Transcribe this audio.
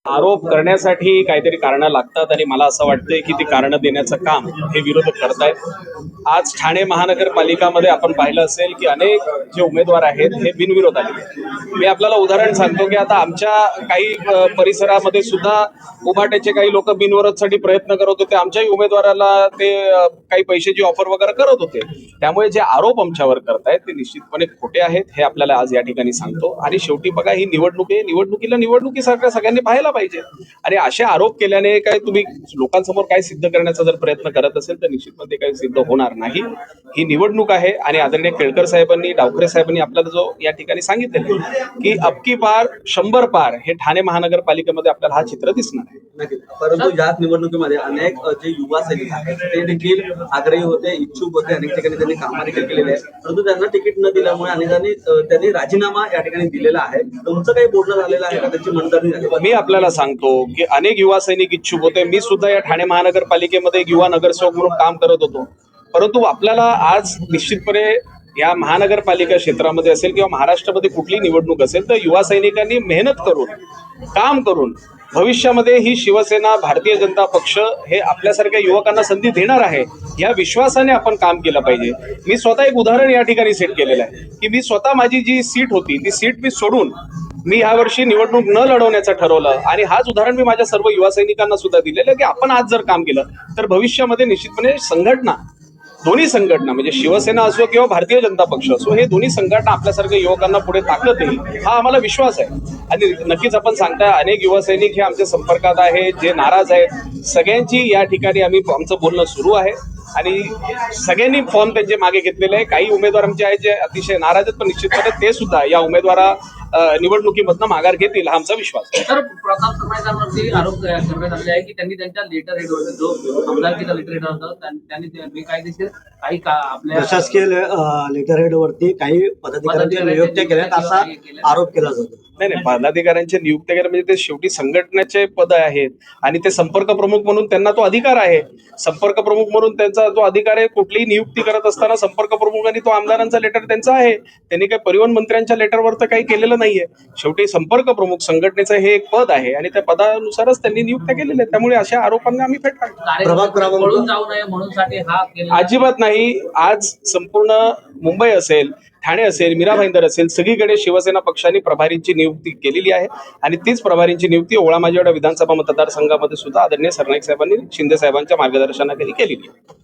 आरोप करण्यासाठी काहीतरी कारणं लागतात आणि मला असं वाटतंय की ती कारणं देण्याचं काम हे विरोधक करतायत। आज ठाणे महानगरपालिकामध्ये आपण पाहिलं असेल की अनेक जे उमेदवार आहेत हे बिनविरोध आले। मी आपल्याला उदाहरण सांगतो की आता आमच्या काही परिसरामध्ये सुद्धा उभाट्याचे काही लोक बिनविरोधसाठी प्रयत्न करत होते, आमच्याही उमेदवाराला ते काही पैशाची ऑफर वगैरे करत होते। त्यामुळे जे आरोप आमच्यावर करतायत ते निश्चितपणे खोटे आहेत हे आपल्याला आज या ठिकाणी सांगतो। आणि शेवटी बघा, ही निवडणूक आहे, निवडणुकीला निवडणुकीसारख्या सगळ्यांनी पाहायला पाहिजे। आणि असे आरोप केल्याने काय तुम्ही लोकांसमोर काय सिद्ध करण्याचा जर प्रयत्न करत असेल तर निश्चितपणे काही सिद्ध होणार नाही। ही निवडणूक आहे आणि आदरणीय केळकर साहेबांनी, डावखरे साहेबांनी आपल्याला जो या ठिकाणी सांगितलेलं की अबकी पार 100 पार हे ठाणे महानगरपालिकेमध्ये आपल्याला हा चित्र दिसणार आहे। नक्कीच, परंतु याच निवडणुकीमध्ये अनेक जे युवा सैनिक आहेत ते देखील आग्रही होते, इच्छुक होते, अनेक ठिकाणी त्यांनी कामं देखील केलेले आहे, परंतु त्यांना तिकीट न दिल्यामुळे अनेकांनी त्यांनी राजीनामा या ठिकाणी दिलेला आहे। तुमचं काही बोलणं झालेलं आहे का, त्याची मनधरणी झाली? मी आपल्याला सांगतो की अनेक युवा सैनिक इच्छुक होते, मी सुद्धा या ठाणे महानगरपालिकेमध्ये एक युवा नगरसेवक म्हणून काम करत होतो। परंतु आपल्याला आज निश्चितपणे या महानगरपालिका क्षेत्रामध्ये असेल किंवा महाराष्ट्रामध्ये कुठली निवडणूक असेल तर युवा सैनिकांनी मेहनत करून, काम करून भविष्यामध्ये ही शिवसेना, भारतीय जनता पक्ष हे आपल्यासारख्या युवकांना संधी देणार आहे या विश्वासाने आपण काम केलं पाहिजे। मी स्वतः एक उदाहरण या ठिकाणी सेट केलेलं आहे की मी स्वतः माझी जी सीट होती ती सीट मी सोडून मी यावर्षी निवडणूक न लढवण्याचं ठरवलं। आणि हाच उदाहरण मी माझ्या सर्व युवा सैनिकांना सुद्धा दिलेलं की आपण आज जर काम केलं तर भविष्यामध्ये निश्चितपणे संघटना, दोन्ही संघटना म्हणजे शिवसेना असो किंवा भारतीय जनता पक्ष असो, हे दोन्ही संघटना आपल्यासारख्या युवकांना पुढे ताकद देईल हा आम्हाला विश्वास आहे। आणि नक्कीच आपण सांगताय अनेक युवा सैनिक हे आमच्या संपर्कात आहेत, जे नाराज आहेत, सगळ्यांची या ठिकाणी आमचं बोलणं सुरू आहे आणि सगळ्यांनी फॉर्म त्यांचे मागे घेतलेले आहे। काही उमेदवार आमचे आहेत जे अतिशय नाराज आहेत, पण निश्चितपणे ते सुद्धा या उमेदवारा निवडणुकीमधनं माघार घेतील हा आमचा विश्वास आहे। तर प्रताप सरनाईकांवरती आरोप करण्यात आले आहे की त्यांनी त्यांच्या लेटर हेडवर जो आमदारकीचा लेटर हेड होता त्यांनी बेकायदेशीर काही आपल्या प्रशासकीय लेटर हेडवरती काही पदाधिकाऱ्यांच्या नियुक्त्या केल्यात असा आरोप केला जातो। नाही, पदाधिकाऱ्यांचे नियुक्ती केल्या म्हणजे ते शेवटी संघटनेचे पद आहेत आणि ते संपर्क प्रमुख म्हणून त्यांना तो अधिकार आहे। संपर्क प्रमुख म्हणून त्यांचा जो अधिकार आहे, कुठलीही नियुक्ती करत असताना संपर्क प्रमुखांनी तो आमदारांचा लेटर त्यांचा आहे, त्यांनी काही परिवहन मंत्र्यांच्या लेटरवर तर काही केलेलं नाहीये। शेवटी संपर्क प्रमुख संघटनेचं हे एक पद आहे आणि त्या पदानुसारच त्यांनी नियुक्त्या केलेल्या आहेत। त्यामुळे अशा आरोपांना आम्ही फेटाळतो। पळून जाऊ नये म्हणूनसाठी हा अजिबात नाही। आज संपूर्ण मुंबई असेल, ठाणे असेल, मीरा भाईंदर असेल, सगळीकडे शिवसेना पक्षाने प्रभारींची नियुक्ती केलेली आहे आणि तीच प्रभारींची नियुक्ती ओळा मांजिवडा विधानसभा मतदारसंघामध्ये सुद्धा आदरणीय सरनाईक साहेबांनी शिंदे साहेबांच्या मार्गदर्शनाखाली केलेली आहे।